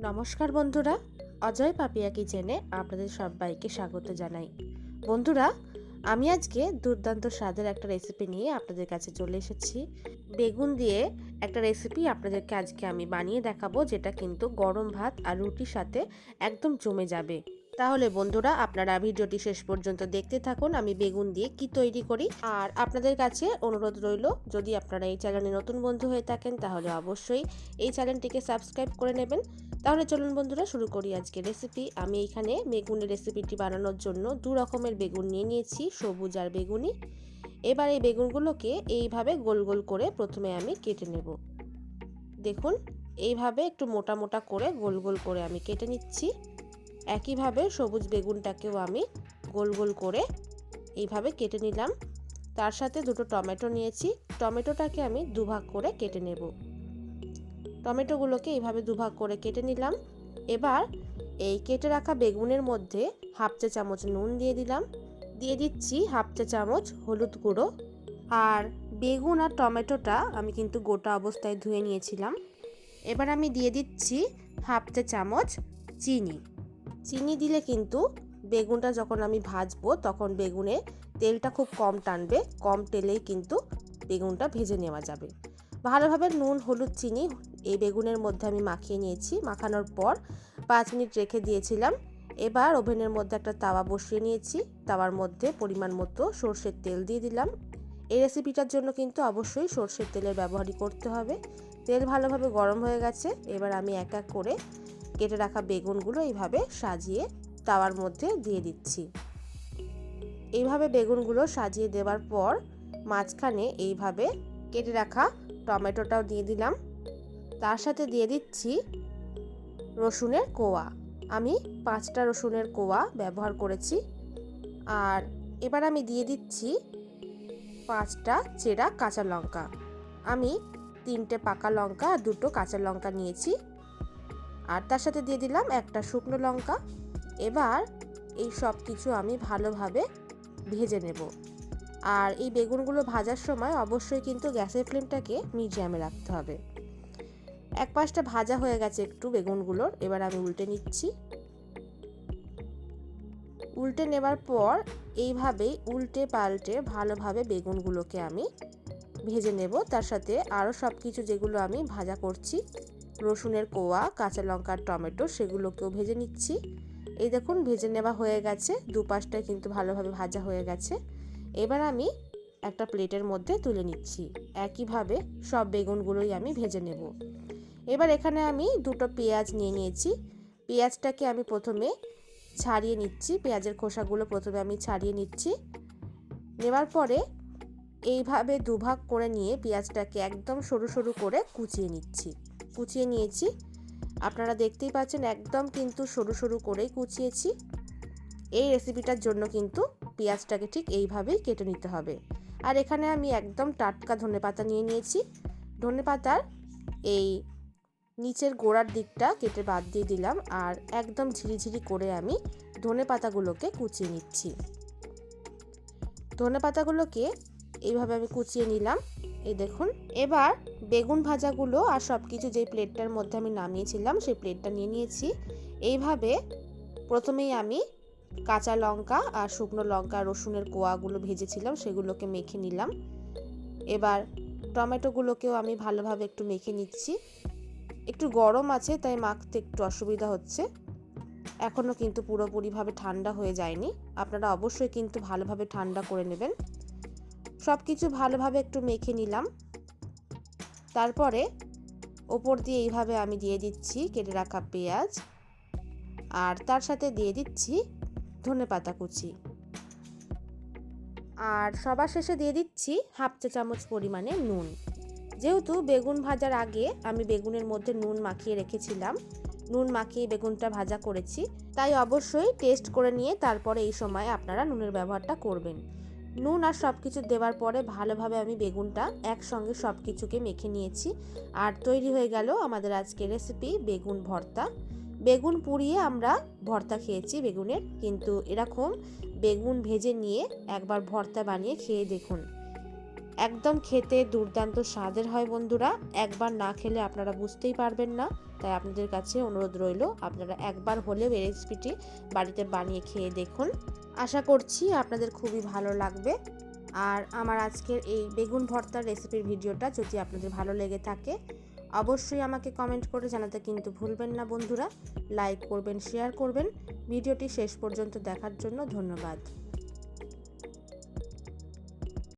নমস্কার বন্ধুরা, অজয় পাপিয়া কিচেনে আপনাদের সবাইকে স্বাগত জানাই। বন্ধুরা, আমি আজকে দুর্দান্ত স্বাদের একটা রেসিপি নিয়ে আপনাদের কাছে চলে এসেছি। বেগুন দিয়ে একটা রেসিপি আপনাদেরকে আজকে আমি বানিয়ে দেখাবো, যেটা কিন্তু গরম ভাত আর রুটির সাথে একদম জমে যাবে। তাহলে বন্ধুরা, আপনারা ভিডিওটি শেষ পর্যন্ত দেখতে থাকুন আমি বেগুন দিয়ে কি তৈরি করি। আর আপনাদের কাছে অনুরোধ রইল, যদি আপনারা এই চ্যানেলে নতুন বন্ধু হয়ে থাকেন তাহলে অবশ্যই এই চ্যানেলটিকে সাবস্ক্রাইব করে নেবেন। তাহলে চলুন বন্ধুরা, শুরু করি আজকে রেসিপি। আমি এখানে বেগুনের রেসিপিটি বানানোর জন্য দু রকমের বেগুন নিয়ে নিয়েছি, সবুজ আর বেগুনি। এবার এই বেগুনগুলোকে এইভাবে গোল গোল করে প্রথমে আমি কেটে নেব। দেখুন, এইভাবে একটু মোটা মোটা করে গোল গোল করে আমি কেটে নিচ্ছি। একইভাবে সবুজ বেগুনটাকেও আমি গোল গোল করে এইভাবে কেটে নিলাম। তার সাথে দুটো টমেটো নিয়েছি, টমেটোটাকে আমি দুভাগ করে কেটে নেব। টমেটোগুলোকে এইভাবে দুভাগ করে কেটে নিলাম। এবার এই কেটে রাখা বেগুনের মধ্যে হাফ চা চামচ নুন দিয়ে দিলাম, দিয়ে দিচ্ছি হাফ চা চামচ হলুদ গুঁড়ো। আর বেগুন আর টমেটোটা আমি কিন্তু গোটা অবস্থায় ধুয়ে নিয়েছিলাম। এবার আমি দিয়ে দিচ্ছি হাফ চা চামচ চিনি। চিনি দিলে কিন্তু বেগুনটা যখন আমি ভাজবো তখন বেগুনে তেলটা খুব কম টানবে, কম তেলেই কিন্তু বেগুনটা ভেজে নেওয়া যাবে। ভালোভাবে নুন হলুদ চিনি এই বেগুনের মধ্যে আমি মাখিয়ে নিয়েছি। মাখানোর পর 5 মিনিট রেখে দিয়েছিলাম। এবার ওভেনের মধ্যে একটা তাওয়া বসিয়ে নিয়েছি, তাওয়ার মধ্যে পরিমাণ মতো সর্ষের তেল দিয়ে দিলাম। এই রেসিপিটার জন্য কিন্তু অবশ্যই সর্ষের তেলের ব্যবহারই করতে হবে। তেল ভালোভাবে গরম হয়ে গেছে। এবার আমি এক এক করে কেটে রাখা বেগুনগুলো এইভাবে সাজিয়ে তাওয়ার মধ্যে দিয়ে দিচ্ছি। এইভাবে বেগুনগুলো সাজিয়ে দেওয়ার পর মাঝখানে এইভাবে কেটে রাখা টমেটোটাও দিয়ে দিলাম। তার সাথে দিয়ে দিচ্ছি রসুনের কোয়া। আমি 5টা রসুনের কোয়া ব্যবহার করেছি। আর এবার আমি দিয়ে দিচ্ছি 5টা চেরা কাঁচা লঙ্কা। আমি 3টে পাকা লঙ্কা আর 2টো কাঁচা লঙ্কা নিয়েছি। আর তার সাথে দিয়ে দিলাম একটা শুকনো লঙ্কা। এবার এই সব কিছু আমি ভালোভাবে ভেজে নেব। আর এই বেগুনগুলো ভাজার সময় অবশ্যই কিন্তু গ্যাসের ফ্লেমটাকে মিডিয়ামে রাখতে হবে। এক পাশটা ভাজা হয়ে গেছে একটু বেগুনগুলোর, এবার আমি উল্টে নিচ্ছি। উল্টে নেবার পর এইভাবেই উল্টে পাল্টে ভালোভাবে বেগুনগুলোকে আমি ভেজে নেব। তার সাথে আরও সব কিছু যেগুলো আমি ভাজা করছি, রসুনের কোয়া, কাঁচা লঙ্কা, টমেটো, সেগুলোকেও ভেজে নিচ্ছি। এই দেখুন, ভেজে নেওয়া হয়ে গেছে, দুপাশটাই কিন্তু ভালোভাবে ভাজা হয়ে গেছে। এবার আমি একটা প্লেটের মধ্যে তুলে নিচ্ছি। একইভাবে সব বেগুনগুলোই আমি ভেজে নেব। এবার এখানে আমি 2টো পেঁয়াজ নিয়ে নিয়েছি। পেঁয়াজটাকে আমি প্রথমে ছাড়িয়ে নিচ্ছি, পেঁয়াজের খোসাগুলো প্রথমে আমি ছাড়িয়ে নিচ্ছি। নেওয়ার পরে এইভাবে দুভাগ করে নিয়ে পেঁয়াজটাকে একদম সরু সরু করে কুচিয়ে নিয়েছি। আপনারা দেখতেই পাচ্ছেন একদম কিন্তু সরু সরু করেই কুচিয়েছি। এই রেসিপিটার জন্য কিন্তু পেঁয়াজটাকে ঠিক এইভাবেই কেটে নিতে হবে। আর এখানে আমি একদম টাটকা ধনেপাতা নিয়ে নিয়েছি। ধনেপাতার এই নিচের গোড়ার দিকটা কেটে বাদ দিয়ে দিলাম। আর একদম ঝিরিঝিরি করে আমি ধনেপাতাগুলোকে কুচিয়ে নিচ্ছি। ধনেপাতাগুলোকে এইভাবে আমি কুচিয়ে নিলাম। এই দেখুন, এবার বেগুন ভাজাগুলো আর সব কিছু যেই প্লেটটার মধ্যে আমি নামিয়েছিলাম সেই প্লেটটা নিয়ে নিয়েছি। এইভাবে প্রথমেই আমি কাঁচা লঙ্কা আর শুকনো লঙ্কা, রসুনের কোয়াগুলো ভেজেছিলাম সেগুলোকে মেখে নিলাম। এবার টমেটোগুলোকেও আমি ভালোভাবে একটু মেখে নিচ্ছি। একটু গরম আছে তাই মাখতে একটু অসুবিধা হচ্ছে, এখনও কিন্তু পুরোপুরিভাবে ঠান্ডা হয়ে যায়নি। আপনারা অবশ্যই কিন্তু ভালোভাবে ঠান্ডা করে নেবেন। সব কিছু ভালোভাবে একটু মেখে নিলাম। তারপরে ওপর দিয়ে এইভাবে আমি দিয়ে দিচ্ছি কেটে রাখা পেঁয়াজ, আর তার সাথে দিয়ে দিচ্ছি ধনেপাতা কুচি। আর সবার শেষে দিয়ে দিচ্ছি হাফ চা চামচ পরিমাণে নুন। যেহেতু বেগুন ভাজার আগে আমি বেগুনের মধ্যে নুন মাখিয়ে রেখেছিলাম, নুন মাখিয়ে বেগুনটা ভাজা করেছি, তাই অবশ্যই টেস্ট করে নিয়ে তারপরে এই সময় আপনারা নুনের ব্যবহারটা করবেন। নুন আর সব কিছু দেওয়ার পরে ভালোভাবে আমি বেগুনটা একসঙ্গে সব কিছুকে মেখে নিয়েছি। আর তৈরি হয়ে গেল আমাদের আজকের রেসিপি বেগুন ভর্তা। বেগুন পুড়িয়ে আমরা ভর্তা খেয়েছি বেগুনের, কিন্তু এরকম বেগুন ভেজে নিয়ে একবার ভর্তা বানিয়ে খেয়ে দেখুন, একদম খেতে দুর্দান্ত স্বাদের হয় বন্ধুরা। একবার না খেলে আপনারা বুঝতেই পারবেন না তাই আপনাদের কাছে অনুরোধ রইল আপনারা একবার হলেও এই রেসিপিটি বাড়িতে বানিয়ে খেয়ে দেখুন। আশা করছি আপনাদের খুবই ভালো লাগবে। আর আমার আজকের এই বেগুন ভর্তার রেসিপির ভিডিওটা যদি আপনাদের ভালো লেগে থাকে অবশ্যই আমাকে কমেন্ট করে জানাতে কিন্তু ভুলবেন না বন্ধুরা। লাইক করবেন, শেয়ার করবেন। ভিডিওটি শেষ পর্যন্ত দেখার জন্য ধন্যবাদ।